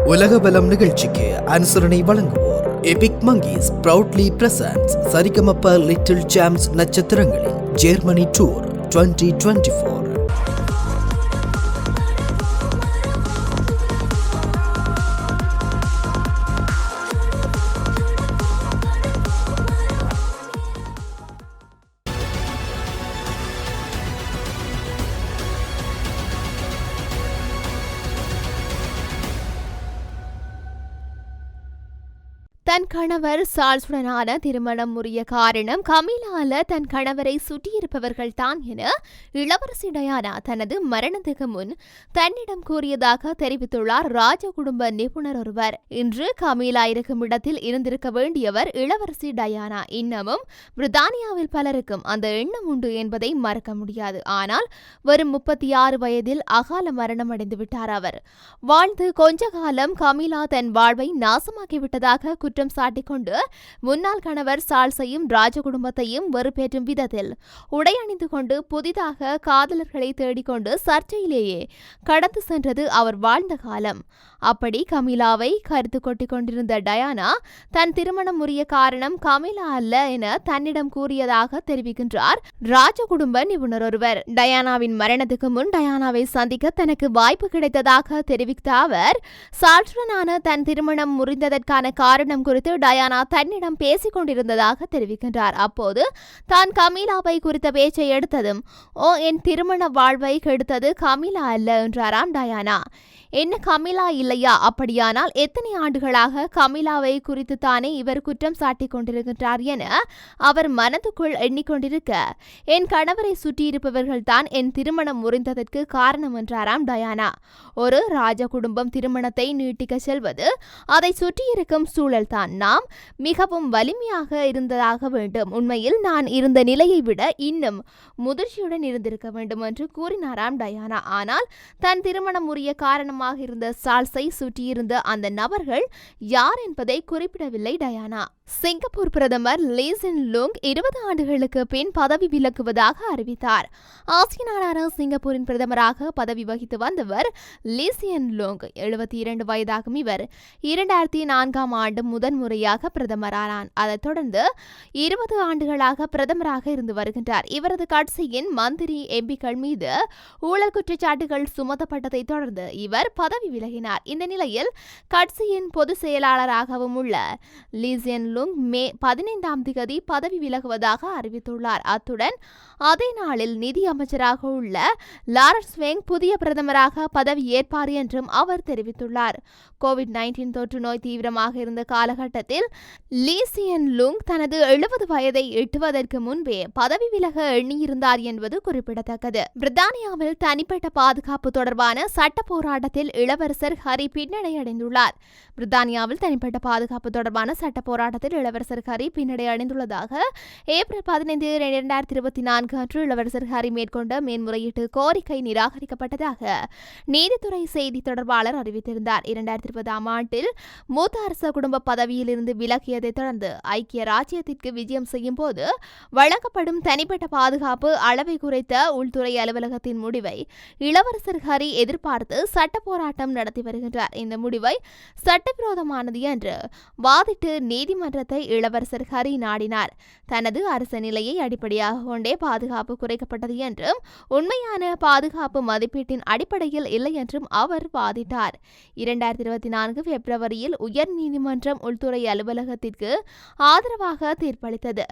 உலக பலம் நிகழ்ச்சிக்கு அனுசரணை வழங்குவோர் Epic Monkeys proudly presents Sa Re Ga Ma Pa little champs நட்சத்திரங்களின் ஜெர்மனி டூர் 2024. தன் கணவர் சார்ல்ஸுடனான திருமணம் முறிய காரணம் கமிலால தன் கணவரை சுட்டியிருப்பவர்கள் தான் என இளவரசி டயானா தனது மரணத்துக்கு முன் தன்னிடம் கூறியதாக தெரிவித்துள்ளார் ராஜ குடும்ப நிபுணர் ஒருவர். இன்று கமிலா இருக்கும் இடத்தில் இருந்திருக்க வேண்டியவர் இளவரசி டயானா. இன்னமும் பிரித்தானியாவில் பலருக்கும் அந்த எண்ணம் உண்டு என்பதை மறக்க முடியாது. ஆனால் வரும் 36 வயதில் அகால மரணம் அடைந்து விட்டார் அவர். வாழ்ந்து கொஞ்ச காலம் கமிலா தன் வாழ்வை நாசமாக்கிவிட்டதாக குற்றம் சாட்டிக் கொண்டு முன்னாள் கணவர் சார்ல்ஸையும் ராஜ குடும்பத்தையும் வெறுப்பேற்றும் விதத்தில் உடை அணிந்து கொண்டு புதிதாக காதலர்களை தேடிக்கொண்டு சர்ச்சையிலேயே கடந்து சென்றது அவர் வாழ்ந்த காலம். அப்படி கமிலாவை கருத்து கொட்டிக் கொண்டிருந்த டயானா தன் திருமணம் முறிய காரணம் கமிலா அல்ல என தன்னிடம் கூறியதாக தெரிவிக்கின்றார் ராஜ குடும்ப நிபுணர் ஒருவர். டயானாவின் மரணத்துக்கு முன் டயானாவை சந்திக்க தனக்கு வாய்ப்பு கிடைத்ததாக தெரிவித்த அவர் சார்ல்ஸுடனான தன் திருமணம் முறிந்ததற்கான காரணம் குறித்து டயானா தன்னிடம் பேசிக் கொண்டிருந்ததாக தெரிவிக்கின்றார். அப்போது தான் கமிலாவை குறித்த பேச்சை எடுத்ததும் என் திருமண வாழ்வை கெடுத்தது கமிலா அல்ல என்றாராம் டயானா. என்ன கமிலா இல்லையா? அப்படியானால் எத்தனை ஆண்டுகளாக கமிலாவை குறித்து தானே இவர் குற்றம் சாட்டிக் கொண்டிருக்கின்றார் என அவர் மனதுக்குள் எண்ணிக்கொண்டிருக்க, என் கணவரை சுற்றியிருப்பவர்கள் தான் என் திருமணம் முறிந்ததற்கு காரணம் என்றாராம் டயானா. ஒரு ராஜ குடும்பம் திருமணத்தை நீட்டிக்க செல்வது அதை சுற்றியிருக்கும் சூழல்தான் நாம் மிகவும் வலிமையாக இருந்ததாக வேண்டும். உண்மையில் நான் இருந்த நிலையை விட இன்னும் முதிர்ச்சியுடன் இருந்திருக்க வேண்டும் என்று கூறினாராம் டயானா. ஆனால் தன் திருமணம் முறிய காரணமாக இருந்த சார்ல்ஸை சுற்றியிருந்த அந்த நபர்கள் யார் என்பதை குறிப்பிடவில்லை டயானா. சிங்கப்பூர் பிரதமர் லீ சியன் லூங் 20 ஆண்டுகளுக்கு பின் பதவி விலகுவதாக அறிவித்தார். ஆசிய நாடான சிங்கப்பூரின் பிரதமராக பதவி வகித்து வந்தவர் லீ சியன் லூங். 72 வயதாகும் இவர் 2004ஆம் ஆண்டு முதன்முறையாக பிரதமரானார். அதைத் தொடர்ந்து 20 ஆண்டுகளாக பிரதமராக இருந்து வருகின்றார். இவரது கட்சியின் மந்திரி எம்பிக்கள் மீது ஊழல் குற்றச்சாட்டுகள் சுமத்தப்பட்டதை தொடர்ந்து இவர் பதவி விலகினார். இந்த நிலையில் கட்சியின் பொதுச் செயலாளராகவும் உள்ள லீ சியன் லூங் மே 15ஆம் தேதி பதவி விலகுவதாக அறிவித்துள்ளார். அத்துடன் அதே நாளில் நிதி அமைச்சராக உள்ள லாரன்ஸ் வெங் புதிய பிரதமராக பதவி ஏற்பார் என்றும் அவர் தெரிவித்துள்ளார். கோவிட்-19 தொற்று நோய் தீவிரமாக இருந்த காலகட்டத்தில் லீ சியன் லூங் தனது 70 வயதை எட்டுவதற்கு முன்பே பதவி விலக எண்ணியிருந்தார் என்பது குறிப்பிடத்தக்கது. பிரித்தானியாவில் தனிப்பட்ட பாதுகாப்பு தொடர்பான சட்ட போராட்டத்தில் இளவரசர் ஹரி பின்னடை அடைந்துள்ளார். பிரித்தானியாவில் தனிப்பட்ட பாதுகாப்பு தொடர்பான சட்ட போராட்டத்தில் இளவரசர் ஹரி பின்னடை அடைந்துள்ளதாக ஏப்ரல் 15, 2024 அன்று இளவரசர் ஹரி மேற்கொண்ட மேன்முறையீட்டு கோரிக்கை நிராகரிக்கப்பட்டதாக நீதித்துறை செய்தி தொடர்பாளர் அறிவித்திருந்தார். 2020ஆம் ஆண்டில் மூத்த அரச குடும்ப பதவியில் இருந்து விலகியதை தொடர்ந்து ஐக்கிய ராஜ்யத்திற்கு விஜயம் செய்யும் போது வழங்கப்படும் தனிப்பட்ட பாதுகாப்பு அளவை குறைத்த உள்துறை அலுவலகத்தின் முடிவை இளவரசர் ஹரி எதிர்பார்த்து சட்ட போராட்டம் நடத்தி வருகின்றார். இந்த முடிவை சட்டவிரோதமானது என்று வாதிட்டு நீதிமன்றத்தை இளவரசர் ஹரி நாடினார். தனது அரச நிலையை அடிப்படையாக கொண்டே பாதுகாப்பு குறைக்கப்பட்டது என்றும் உண்மையான பாதுகாப்பு மதிப்பீட்டின் அடிப்படையில் இல்லை என்றும் அவர் வாதிட்டார். 2024 பிப்ரவரியில் உயர் நீதிமன்றம் உள்துறை அலுவலகத்திற்கு ஆதரவாக தீர்ப்பளித்தது.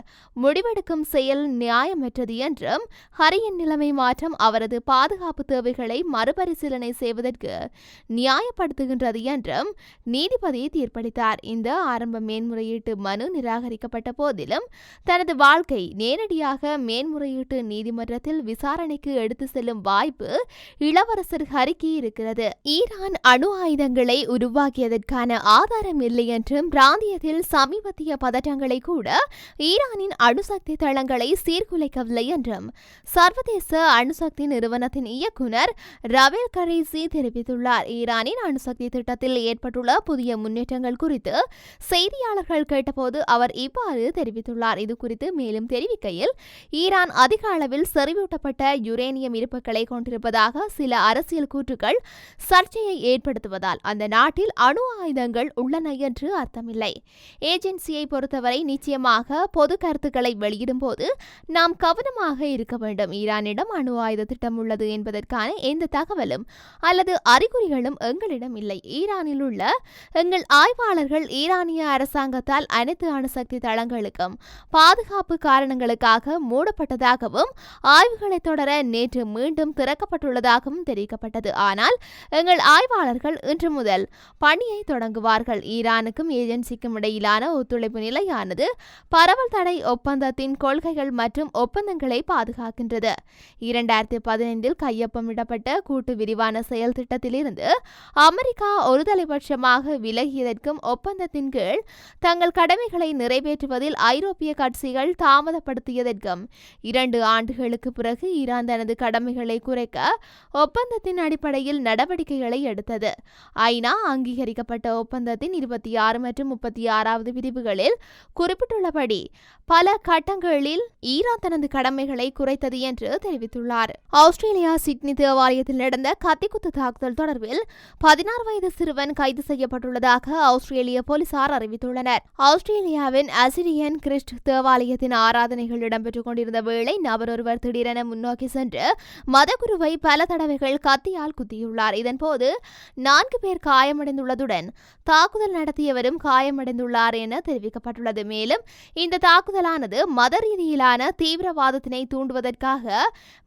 முடிவெடுக்கும் செயல் நியாயமற்றது என்றும் ஹரியின் நிலைமை மாற்றம் அவரது பாதுகாப்பு தேவைகளை மறுபரிசீலனை செய்வதற்கு நியாயப்படுத்துகின்றது என்றும் நீதிபதி தீர்ப்பளித்தார். இந்த ஆரம்ப மேன்முறையீட்டு மனு நிராகரிக்கப்பட்ட போதிலும் தனது வாழ்க்கை நேரடியாக மேன்முறையீட்டு நீதிமன்றத்தில் விசாரணைக்கு எடுத்து செல்லும் வாய்ப்பு இளவரசர் ஹரிக்கு இருக்கிறது. ஈரான் அணு ஆயுதங்களை உருவாக்கியதற்கான ஆதாரம் இல்லை என்றும் பிராந்தியத்தில் சமீபத்திய பதற்றங்களை கூட ஈரானின் அணுசக்தி தளங்களை சீர்குலைக்கவில்லை என்றும் சர்வதேச அணுசக்தி நிறுவனத்தின் இயக்குனர் ரவேல் கரேசி தெரிவித்துள்ளார். தெரிவித்துள்ளார். ஈரானின் அணுசக்தி திட்டத்தில் ஏற்பட்டுள்ள புதிய முன்னேற்றங்கள் குறித்து செய்தியாளர்கள் கேட்டபோது அவர் இவ்வாறு தெரிவித்துள்ளார். இது குறித்து மேலும் தெரிவிக்கையில், ஈரான் அதிக அளவில் செறிவூட்டப்பட்ட யுரேனியம் இருப்புகளை கொண்டிருப்பதாக சில அரசியல் கூற்றுகள் சர்ச்சையை ஏற்படுத்துவதால் அந்த நாட்டில் அணு ஆயுதங்கள் உள்ளன என்று அர்த்தமில்லை. ஏஜென்சியை பொறுத்தவரை நிச்சயமாக பொது கருத்துக்களை வெளியிடும் போது நாம் கவனமாக இருக்க வேண்டும். ஈரானிடம் அணு ஆயுத திட்டம் உள்ளது என்பதற்கான எந்த தகவலும் அல்லது அறிகுறிகளும் எங்களிடம் இல்லை. ஈரானில் உள்ள எங்கள் ஆய்வாளர்கள் ஈரானிய அரசாங்கத்தால் அனைத்து அணுசக்தி தளங்களுக்கும் பாதுகாப்பு காரணங்களுக்காக மூடப்பட்டதாகவும் ஆய்வுகளை தொடர நேற்று மீண்டும் திறக்கப்பட்டுள்ளதாகவும் தெரிவிக்கப்பட்டது. ஆனால் எங்கள் ஆய்வாளர்கள் இன்று முதல் பணியை தொடங்குவார்கள். ஈரானுக்கும் ஏஜென்சிக்கும் இடையிலான ஒத்துழைப்பு நிலையானது பரவல் தடை ஒப்பந்தத்தின் கொள்கைகள் மற்றும் ஒப்பந்தங்களை பாதுகாக்கின்றது. 2015 கையொப்பமிடப்பட்ட கூட்டு விரிவான செயல் திட்டத்திலிருந்து அமெரிக்கா ஒருதலைபட்சமாக விலகியதற்கும் ஒப்பந்தத்தின் கீழ் தங்கள் கடமைகளை நிறைவேற்றுவதில் ஐரோப்பிய கட்சிகள் தாமதப்படுத்தியதற்கும் 2 ஆண்டுகளுக்கு பிறகு ஈரான் தனது கடமைகளை குறைக்க ஒப்பந்தத்தின் அடிப்படையில் நடவடிக்கைகளை எடுத்தது. ஐநா அங்கீகரிக்கப்பட்ட ஒப்பந்தத்தின் 26 மற்றும் 36வது விதிவுகளில் குறிப்பிட்டுள்ளபடி பல கட்டங்களில் ஈரான் தனது கடமைகளை குறைத்தது என்று தெரிவித்துள்ளார். ஆஸ்திரேலியா சிட்னி தேவாலயத்தில் நடந்த கத்திக்குத்து தாக்குதல் தொடர்பில் 16 வயது சிறுவன் கைது செய்யப்பட்டுள்ளதாக ஆஸ்திரேலிய போலீசார் அறிவித்துள்ளனர். ஆஸ்திரேலியாவின் அசிரியன் கிறிஸ்ட் தேவாலயத்தின் ஆராதனைகள் இடம்பெற்றுக் கொண்டிருந்த வேளை நபர் ஒருவர் திடீரென முன்னோக்கி சென்று மதகுருவை பல தடவைகள் கத்தியால் குத்தியுள்ளார். இதன்போது 4 பேர் காயமடைந்துள்ளதுடன் தாக்குதல் நடத்தியவரும் காயமடைந்துள்ளார் என தெரிவிக்கப்பட்டுள்ளது. மேலும் இந்த தாக்குதலானது மத ரீதியிலான தீவிரவாதத்தினை தூண்டுவதற்காக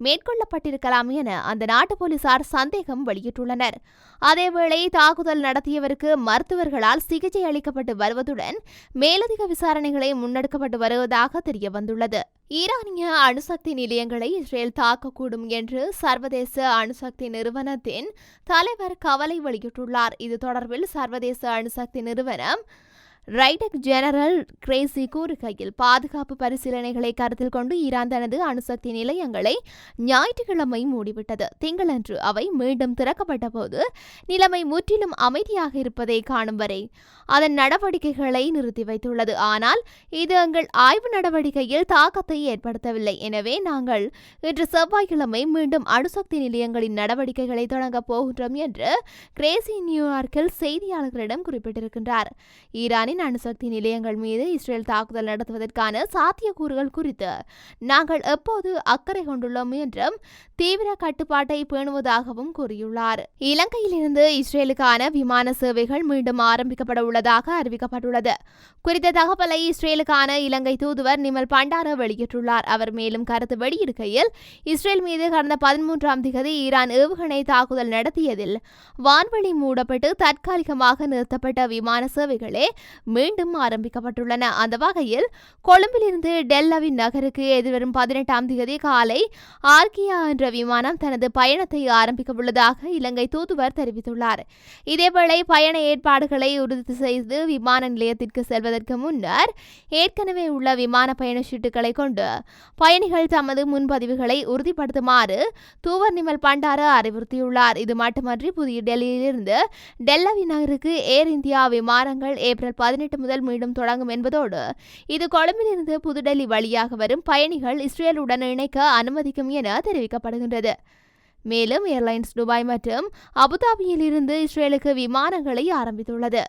மேற்கொள்ளப்பட்டிருக்கலாம் என அந்த நாட்டு போலீசார் சந்தேகம் வெளியிட்டுள்ளனர். அதேவேளை தாக்குதல் நடத்தியவருக்கு மருத்துவர்களால் சிகிச்சை அளிக்கப்பட்டு வருவதுடன் மேலதிக விசாரணைகளை முன்னெடுக்கப்பட்டு வருவதாக தெரிய வந்துள்ளது. ஈரானிய அணுசக்தி நிலையங்களை இஸ்ரேல் தாக்கக்கூடும் என்று சர்வதேச அணுசக்தி நிறுவனத்தின் தலைவர் கவலை வெளியிட்டுள்ளார். இது தொடர்பில் சர்வதேச அணுசக்தி நிறுவனம் ரைடெக் ஜெனரல் கிரேசி கூறுகையில், பாதுகாப்பு பரிசீலனைகளை கருத்தில் கொண்டு ஈரான் தனது அணுசக்தி நிலையங்களை ஞாயிற்றுக்கிழமை மூடிவிட்டது. திங்களன்று அவை மீண்டும் திறக்கப்பட்ட போது நிலைமை முற்றிலும் அமைதியாக இருப்பதை காணும் வரை அதன் நடவடிக்கைகளை நிறுத்தி வைத்துள்ளது. ஆனால் இது எங்கள் ஆய்வு நடவடிக்கையில் தாக்கத்தை ஏற்படுத்தவில்லை. எனவே நாங்கள் இன்று செவ்வாய்க்கிழமை மீண்டும் அணுசக்தி நிலையங்களின் நடவடிக்கைகளை தொடங்கப் போகின்றோம் என்று கிரேசி நியூயார்க்கில் செய்தியாளர்களிடம் குறிப்பிட்டிருக்கின்றார். ஈரானின் அணுசக்தி நிலையங்கள் மீது இஸ்ரேல் தாக்குதல் நடத்துவதற்கான சாத்தியக்கூறுகள் குறித்து நாங்கள் எப்போது அக்கறை கொண்டுள்ளோம் என்றும் தீவிர கட்டுப்பாட்டை பேணுவதாகவும் கூறியுள்ளார். இலங்கையிலிருந்து இஸ்ரேலுக்கான விமான சேவைகள் மீண்டும் ஆரம்பிக்கப்பட உள்ளதாக அறிவிக்கப்பட்டுள்ளது. குறித்த தகவலை இஸ்ரேலுக்கான இலங்கை தூதுவர் நிமல் பண்டார வெளியிட்டுள்ளார். அவர் மேலும் கருத்து வெளியிடுகையில், இஸ்ரேல் மீது கடந்த 13ஆம் தேதி ஈரான் ஏவுகணை தாக்குதல் நடத்தியதில் வான்வெளி மூடப்பட்டு தற்காலிகமாக நிறுத்தப்பட்ட விமான சேவைகளே மீண்டும் ஆரம்பிக்கப்பட்டுள்ளன. அந்த வகையில் கொழும்பிலிருந்து டெல்லவின் நகருக்கு எதிர்வரும் 18ஆம் தேதி காலை ஆர்கியா என்ற விமானம் தனது பயணத்தை ஆரம்பிக்க உள்ளதாக இலங்கை தூதுவர் தெரிவித்துள்ளார். இதேவேளை பயண ஏற்பாடுகளை உறுதி செய்து விமான நிலையத்திற்கு செல்வதற்கு முன்னர் ஏற்கனவே உள்ள விமான பயண சீட்டுகளை கொண்டு பயணிகள் தமது முன்பதிவுகளை உறுதிப்படுத்துமாறு தூவர் நிமல் பண்டார அறிவுறுத்தியுள்ளார். இது மட்டுமன்றி புதிய டெல்லியிலிருந்து டெல்லவி நகருக்கு ஏர் இந்தியா விமானங்கள் ஏப்ரல் 18 முதல் மீண்டும் தொடங்கும் என்பதோடு இது கொழும்பிலிருந்து புதுடெல்லி வழியாக வரும் பயணிகள் இஸ்ரேலுடன் இணைக்க அனுமதிக்கும் என தெரிவிக்கப்படுகின்றது. மேலும் ஏர்லைன்ஸ் துபாய் மற்றும் அபுதாபியில் இருந்து இஸ்ரேலுக்கு விமானங்களை ஆரம்பித்துள்ளது.